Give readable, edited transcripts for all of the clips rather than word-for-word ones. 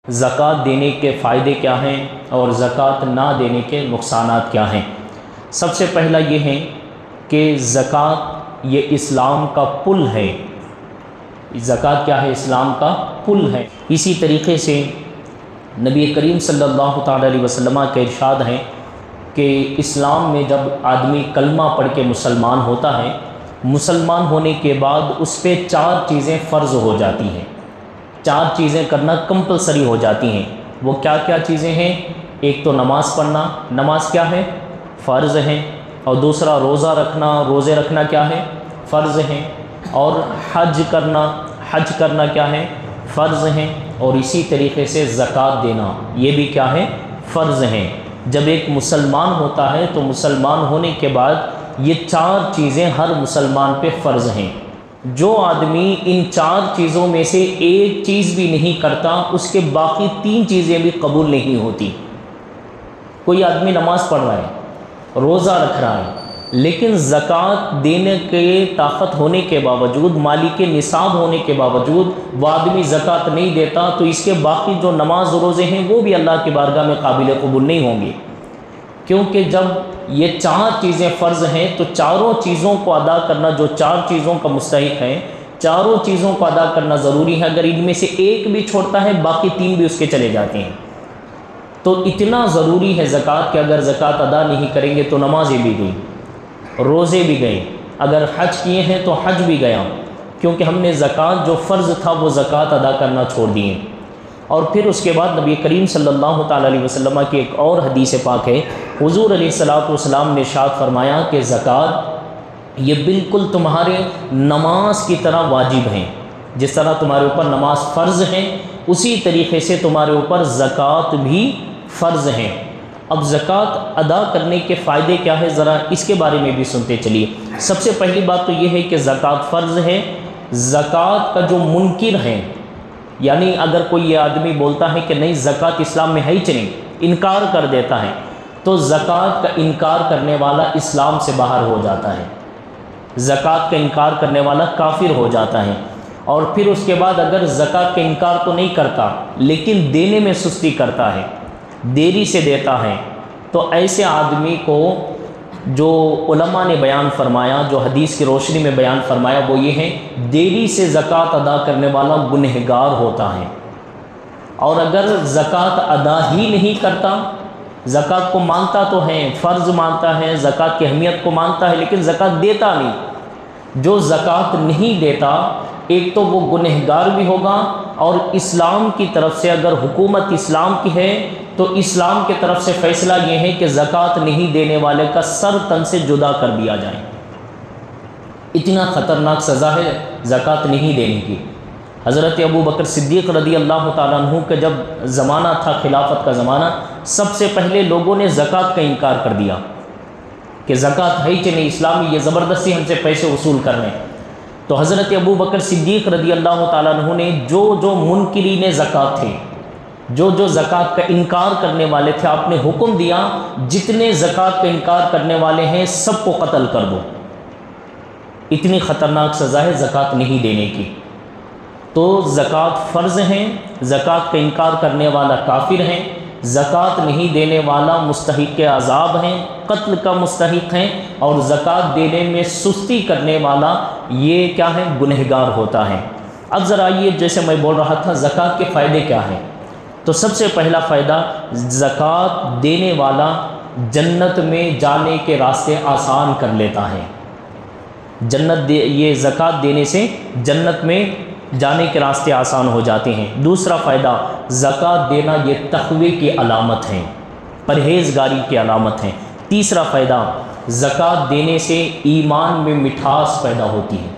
زکوٰۃ دینے کے فائدے کیا ہیں اور زکوٰۃ نہ دینے کے نقصانات کیا ہیں؟ سب سے پہلا یہ ہے کہ زکوٰۃ یہ اسلام کا پل ہے۔ زکوٰۃ کیا ہے؟ اسلام کا پل ہے۔ اسی طریقے سے نبی کریم صلی اللہ تعالی علیہ وسلم کا ارشاد ہے کہ اسلام میں جب آدمی کلمہ پڑھ کے مسلمان ہوتا ہے، مسلمان ہونے کے بعد اس پہ 4 چیزیں فرض ہو جاتی ہیں، 4 چیزیں کرنا کمپلسری ہو جاتی ہیں۔ وہ کیا کیا چیزیں ہیں؟ ایک تو نماز پڑھنا، نماز کیا ہے؟ فرض ہے۔ اور دوسرا روزہ رکھنا، روزے رکھنا کیا ہے؟ فرض ہے۔ اور حج کرنا کیا ہے؟ فرض ہے۔ اور اسی طریقے سے زکوٰۃ دینا، یہ بھی کیا ہے؟ فرض ہے۔ جب ایک مسلمان ہوتا ہے تو مسلمان ہونے کے بعد یہ 4 چیزیں ہر مسلمان پہ فرض ہیں۔ جو آدمی ان 4 چیزوں میں سے ایک چیز بھی نہیں کرتا، اس کے باقی 3 چیزیں بھی قبول نہیں ہوتی۔ کوئی آدمی نماز پڑھ رہا ہے، روزہ رکھ رہا ہے، لیکن زکوٰۃ دینے کے طاقت ہونے کے باوجود، مالی کے نصاب ہونے کے باوجود وہ آدمی زکوٰۃ نہیں دیتا، تو اس کے باقی جو نماز و روزے ہیں وہ بھی اللہ کی بارگاہ میں قابل قبول نہیں ہوں گے، کیونکہ جب یہ 4 چیزیں فرض ہیں تو چاروں چیزوں کو ادا کرنا، جو 4 چیزوں کا مستحق ہے، چاروں چیزوں کو ادا کرنا ضروری ہے۔ اگر ان میں سے ایک بھی چھوڑتا ہے، باقی 3 بھی اس کے چلے جاتے ہیں۔ تو اتنا ضروری ہے زکوٰۃ کہ اگر زکوٰۃ ادا نہیں کریں گے تو نمازیں بھی گئیں، روزے بھی گئے، اگر حج کیے ہیں تو حج بھی گیا، کیونکہ ہم نے زکوٰۃ جو فرض تھا وہ زکوٰۃ ادا کرنا چھوڑ دیے۔ اور پھر اس کے بعد نبی کریم صلی اللہ تعالی علیہ وسلم کی ایک اور حدیث پاک ہے، حضور علیہ الصلوۃ والسلام نے ارشاد فرمایا کہ زکوٰۃ یہ بالکل تمہارے نماز کی طرح واجب ہیں۔ جس طرح تمہارے اوپر نماز فرض ہے، اسی طریقے سے تمہارے اوپر زکوٰۃ بھی فرض ہیں۔ اب زکوٰۃ ادا کرنے کے فائدے کیا ہے، ذرا اس کے بارے میں بھی سنتے چلیے۔ سب سے پہلی بات تو یہ ہے کہ زکوٰۃ فرض ہے۔ زکوٰۃ کا جو منکر ہے، یعنی اگر کوئی یہ آدمی بولتا ہے کہ نہیں زکوٰۃ اسلام میں ہے ہی نہیں، انکار کر دیتا ہے، تو زکوٰۃ کا انکار کرنے والا اسلام سے باہر ہو جاتا ہے، زکوٰۃ کا انکار کرنے والا کافر ہو جاتا ہے۔ اور پھر اس کے بعد اگر زکوٰۃ کا انکار تو نہیں کرتا، لیکن دینے میں سستی کرتا ہے، دیری سے دیتا ہے، تو ایسے آدمی کو جو علماء نے بیان فرمایا، جو حدیث کی روشنی میں بیان فرمایا، وہ یہ ہے دیری سے زکوٰۃ ادا کرنے والا گنہگار ہوتا ہے۔ اور اگر زکوٰۃ ادا ہی نہیں کرتا، زکوٰۃ کو مانتا تو ہے، فرض مانتا ہے، زکوٰۃ کی اہمیت کو مانتا ہے، لیکن زکوٰۃ دیتا نہیں، جو زکوٰۃ نہیں دیتا، ایک تو وہ گنہگار بھی ہوگا، اور اسلام کی طرف سے اگر حکومت اسلام کی ہے تو اسلام کی طرف سے فیصلہ یہ ہے کہ زکوٰۃ نہیں دینے والے کا سر تن سے جدا کر دیا جائے۔ اتنا خطرناک سزا ہے زکوٰۃ نہیں دینے کی۔ حضرت ابو بکر صدیق رضی اللہ تعالیٰ عنہ کا جب زمانہ تھا، خلافت کا زمانہ، سب سے پہلے لوگوں نے زکوٰۃ کا انکار کر دیا کہ زکوٰۃ ہے کہ نہیں، اسلام یہ زبردستی ہم سے پیسے وصول کر رہے ہیں۔ تو حضرت ابو بکر صدیق رضی اللہ تعالیٰ عنہ نے جو منکرین زکوٰۃ تھے، جو زکوٰۃ کا انکار کرنے والے تھے، آپ نے حکم دیا جتنے زکوٰۃ کا انکار کرنے والے ہیں سب کو قتل کر دو۔ اتنی خطرناک سزا ہے زکوٰۃ نہیں دینے کی۔ تو زکوٰۃ فرض ہے، زکوٰۃ کا انکار کرنے والا کافر ہے، زکوٰۃ نہیں دینے والا مستحق عذاب ہیں، قتل کا مستحق ہیں، اور زکوٰۃ دینے میں سستی کرنے والا یہ کیا ہے؟ گنہگار ہوتا ہے۔ اب ذرا یہ جیسے میں بول رہا تھا زکوٰۃ کے فائدے کیا ہیں، تو سب سے پہلا فائدہ، زکوٰۃ دینے والا جنت میں جانے کے راستے آسان کر لیتا ہے۔ یہ زکوٰۃ دینے سے جنت میں جانے کے راستے آسان ہو جاتے ہیں۔ دوسرا فائدہ، زکوٰۃ دینا یہ تقوی کی علامت ہے، پرہیزگاری کی علامت ہے۔ تیسرا فائدہ، زکوٰۃ دینے سے ایمان میں مٹھاس پیدا ہوتی ہے،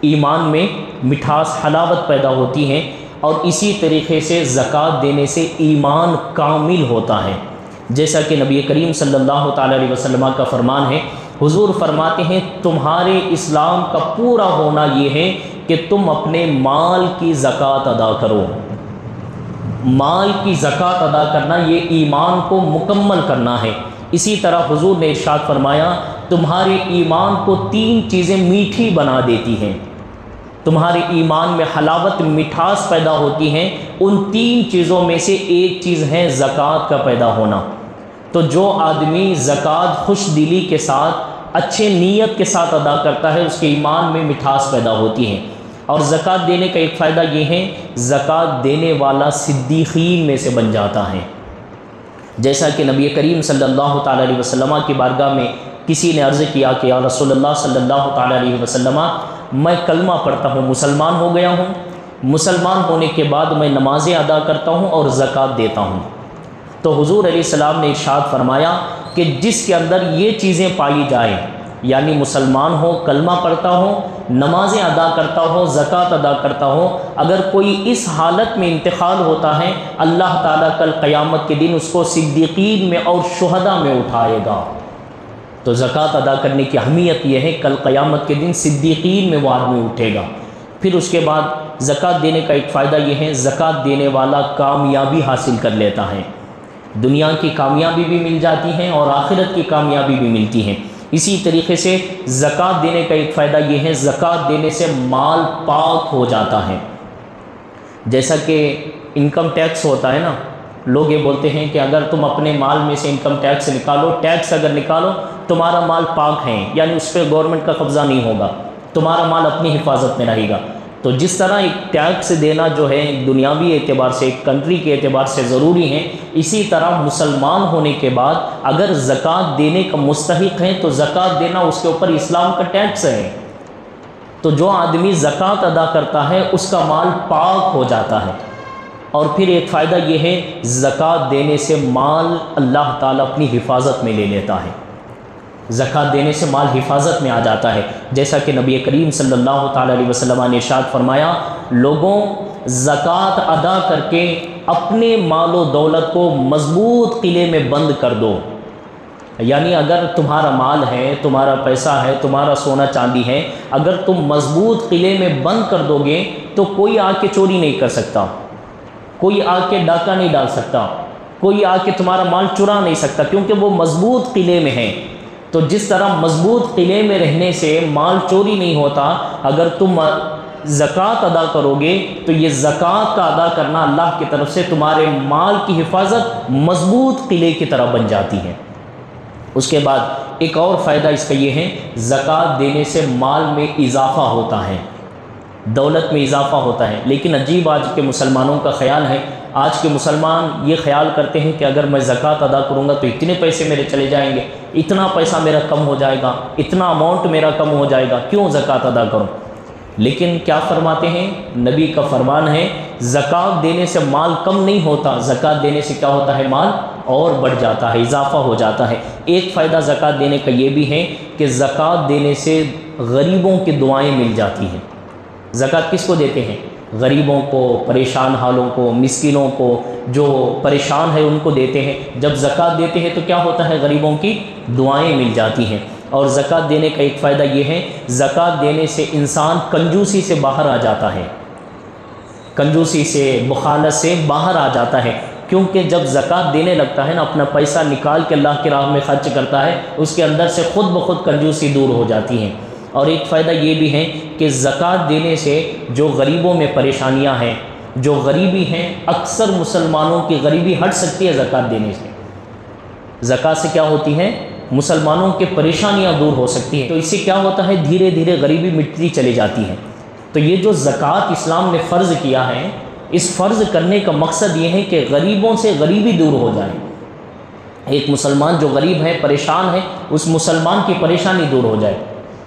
ایمان میں مٹھاس، حلاوت پیدا ہوتی ہے، اور اسی طریقے سے زکوٰۃ دینے سے ایمان کامل ہوتا ہے، جیسا کہ نبی کریم صلی اللہ تعالی علیہ وسلم کا فرمان ہے۔ حضور فرماتے ہیں تمہارے اسلام کا پورا ہونا یہ ہے کہ تم اپنے مال کی زکوٰۃ ادا کرو۔ مال کی زکوٰۃ ادا کرنا یہ ایمان کو مکمل کرنا ہے۔ اسی طرح حضور نے ارشاد فرمایا تمہارے ایمان کو 3 چیزیں میٹھی بنا دیتی ہیں۔ تمہارے ایمان میں حلاوت مٹھاس پیدا ہوتی ہیں، ان 3 چیزوں میں سے ایک چیز ہے زکوٰۃ کا پیدا ہونا۔ تو جو آدمی زکوٰۃ خوش دلی کے ساتھ، اچھے نیت کے ساتھ ادا کرتا ہے، اس کے ایمان میں مٹھاس پیدا ہوتی ہے۔ اور زکوٰۃ دینے کا ایک فائدہ یہ ہے، زکوٰۃ دینے والا صدیقین میں سے بن جاتا ہے۔ جیسا کہ نبی کریم صلی اللہ تعالیٰ علیہ وسلم کی بارگاہ میں کسی نے عرض کیا کہ یا رسول اللہ صلی اللہ تعالیٰ علیہ وسلم، میں کلمہ پڑھتا ہوں، مسلمان ہو گیا ہوں، مسلمان ہونے کے بعد میں نمازیں ادا کرتا ہوں اور زکوٰۃ دیتا ہوں۔ تو حضور علیہ السلام نے ارشاد فرمایا کہ جس کے اندر یہ چیزیں پائی جائیں، یعنی مسلمان ہو، کلمہ پڑھتا ہو، نمازیں ادا کرتا ہو، زکوٰۃ ادا کرتا ہو، اگر کوئی اس حالت میں انتقال ہوتا ہے، اللہ تعالیٰ کل قیامت کے دن اس کو صدیقین میں اور شہداء میں اٹھائے گا۔ تو زکوٰۃ ادا کرنے کی اہمیت یہ ہے، کل قیامت کے دن صدیقین میں وہ آدمی اٹھے گا۔ پھر اس کے بعد زکوٰۃ دینے کا ایک فائدہ یہ ہے، زکوٰۃ دینے والا کامیابی حاصل کر لیتا ہے، دنیا کی کامیابی بھی مل جاتی ہے اور آخرت کی کامیابی بھی ملتی ہے۔ اسی طریقے سے زکوٰۃ دینے کا ایک فائدہ یہ ہے، زکوٰۃ دینے سے مال پاک ہو جاتا ہے۔ جیسا کہ انکم ٹیکس ہوتا ہے نا، لوگ یہ بولتے ہیں کہ اگر تم اپنے مال میں سے انکم ٹیکس نکالو، ٹیکس اگر نکالو، تمہارا مال پاک ہے، یعنی اس پہ گورنمنٹ کا قبضہ نہیں ہوگا، تمہارا مال اپنی حفاظت میں رہے گا۔ تو جس طرح ایک ٹیکس دینا جو ہے دنیاوی اعتبار سے، ایک کنٹری کے اعتبار سے ضروری ہے، اسی طرح مسلمان ہونے کے بعد اگر زکوٰۃ دینے کا مستحق ہے تو زکوٰۃ دینا اس کے اوپر اسلام کا ٹیکس ہے۔ تو جو آدمی زکوٰۃ ادا کرتا ہے اس کا مال پاک ہو جاتا ہے۔ اور پھر ایک فائدہ یہ ہے، زکوٰۃ دینے سے مال اللہ تعالیٰ اپنی حفاظت میں لے لیتا ہے۔ زکوٰۃ دینے سے مال حفاظت میں آ جاتا ہے، جیسا کہ نبی کریم صلی اللہ تعالیٰ علیہ وسلم نے ارشاد فرمایا، لوگوں زکوٰۃ ادا کر کے اپنے مال و دولت کو مضبوط قلعے میں بند کر دو۔ یعنی اگر تمہارا مال ہے، تمہارا پیسہ ہے، تمہارا سونا چاندی ہے، اگر تم مضبوط قلعے میں بند کر دو گے تو کوئی آ کے چوری نہیں کر سکتا، کوئی آ کے ڈاکہ نہیں ڈال سکتا، کوئی آ کے تمہارا مال چرا نہیں سکتا، کیونکہ وہ مضبوط قلعے میں ہے۔ تو جس طرح مضبوط قلعے میں رہنے سے مال چوری نہیں ہوتا، اگر تم زکوٰۃ ادا کرو گے تو یہ زکوٰۃ کا ادا کرنا اللہ کی طرف سے تمہارے مال کی حفاظت مضبوط قلعے کی طرح بن جاتی ہے۔ اس کے بعد ایک اور فائدہ اس کا یہ ہے، زکوٰۃ دینے سے مال میں اضافہ ہوتا ہے، دولت میں اضافہ ہوتا ہے۔ لیکن عجیب آج کے مسلمانوں کا خیال ہے، آج کے مسلمان یہ خیال کرتے ہیں کہ اگر میں زکوٰۃ ادا کروں گا تو اتنے پیسے میرے چلے جائیں گے، اتنا پیسہ میرا کم ہو جائے گا، اتنا اماؤنٹ میرا کم ہو جائے گا، کیوں زکوٰۃ ادا کروں؟ لیکن کیا فرماتے ہیں؟ نبی کا فرمان ہے، زکوٰۃ دینے سے مال کم نہیں ہوتا، زکوٰۃ دینے سے کیا ہوتا ہے؟ مال اور بڑھ جاتا ہے، اضافہ ہو جاتا ہے۔ ایک فائدہ زکوٰۃ دینے کا یہ بھی ہے کہ زکوٰۃ دینے سے غریبوں کی دعائیں مل جاتی ہیں۔ زکوٰۃ کس کو دیتے ہیں؟ غریبوں کو، پریشان حالوں کو، مسکینوں کو، جو پریشان ہے ان کو دیتے ہیں۔ جب زکوٰۃ دیتے ہیں تو کیا ہوتا ہے؟ غریبوں کی دعائیں مل جاتی ہیں۔ اور زکوٰۃ دینے کا ایک فائدہ یہ ہے، زکوٰۃ دینے سے انسان کنجوسی سے باہر آ جاتا ہے، کنجوسی سے، بخالت سے باہر آ جاتا ہے، کیونکہ جب زکوٰۃ دینے لگتا ہے نا، اپنا پیسہ نکال کے اللہ کی راہ میں خرچ کرتا ہے، اس کے اندر سے خود بخود کنجوسی دور ہو جاتی ہے۔ اور ایک فائدہ یہ بھی ہے کہ زکوٰۃ دینے سے جو غریبوں میں پریشانیاں ہیں، جو غریبی ہیں، اکثر مسلمانوں کی غریبی ہٹ سکتی ہے زکوٰۃ دینے سے۔ زکوٰۃ سے کیا ہوتی ہے؟ مسلمانوں کی پریشانیاں دور ہو سکتی ہیں۔ تو اس سے کیا ہوتا ہے؟ دھیرے دھیرے غریبی مٹتی چلی جاتی ہے۔ تو یہ جو زکوٰۃ اسلام نے فرض کیا ہے، اس فرض کرنے کا مقصد یہ ہے کہ غریبوں سے غریبی دور ہو جائے۔ ایک مسلمان جو غریب ہے، پریشان ہے، اس مسلمان کی پریشانی دور ہو جائے۔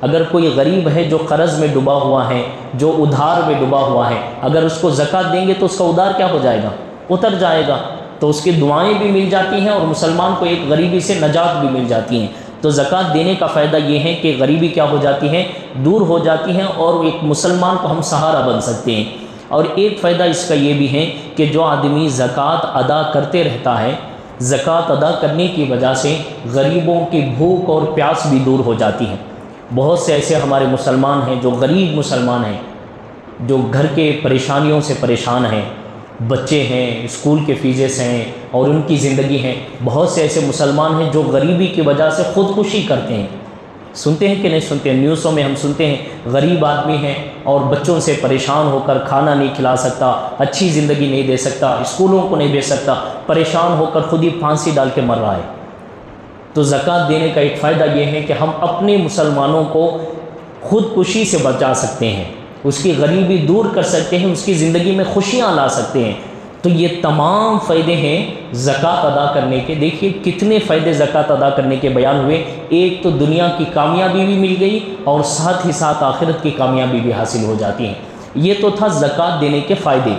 اگر کوئی غریب ہے جو قرض میں ڈوبا ہوا ہے، جو ادھار میں ڈوبا ہوا ہے، اگر اس کو زکوٰۃ دیں گے تو اس کا ادھار کیا ہو جائے گا؟ اتر جائے گا، تو اس کی دعائیں بھی مل جاتی ہیں اور مسلمان کو ایک غریبی سے نجات بھی مل جاتی ہیں۔ تو زکوٰۃ دینے کا فائدہ یہ ہے کہ غریبی کیا ہو جاتی ہے؟ دور ہو جاتی ہے، اور ایک مسلمان کو ہم سہارا بن سکتے ہیں۔ اور ایک فائدہ اس کا یہ بھی ہے کہ جو آدمی زکوٰۃ ادا کرتے رہتا ہے، زکوٰۃ ادا کرنے کی وجہ سے غریبوں کی بھوک اور پیاس بھی دور ہو جاتی ہے۔ بہت سے ایسے ہمارے مسلمان ہیں جو غریب مسلمان ہیں، جو گھر کے پریشانیوں سے پریشان ہیں، بچے ہیں، اسکول کے فیسز ہیں اور ان کی زندگی ہے۔ بہت سے ایسے مسلمان ہیں جو غریبی کی وجہ سے خودکشی کرتے ہیں۔ سنتے ہیں کہ نہیں سنتے ہیں؟ نیوزوں میں ہم سنتے ہیں، غریب آدمی ہیں اور بچوں سے پریشان ہو کر کھانا نہیں کھلا سکتا، اچھی زندگی نہیں دے سکتا، اسکولوں کو نہیں بھیج سکتا، پریشان ہو کر خود ہی پھانسی ڈال کے مر رہا ہے۔ تو زکوٰۃ دینے کا ایک فائدہ یہ ہے کہ ہم اپنے مسلمانوں کو خودکشی سے بچا سکتے ہیں، اس کی غریبی دور کر سکتے ہیں، اس کی زندگی میں خوشیاں لا سکتے ہیں۔ تو یہ تمام فائدے ہیں زکوٰۃ ادا کرنے کے۔ دیکھیے کتنے فائدے زکوٰۃ ادا کرنے کے بیان ہوئے۔ ایک تو دنیا کی کامیابی بھی مل گئی اور ساتھ ہی ساتھ آخرت کی کامیابی بھی حاصل ہو جاتی ہے۔ یہ تو تھا زکوٰۃ دینے کے فائدے۔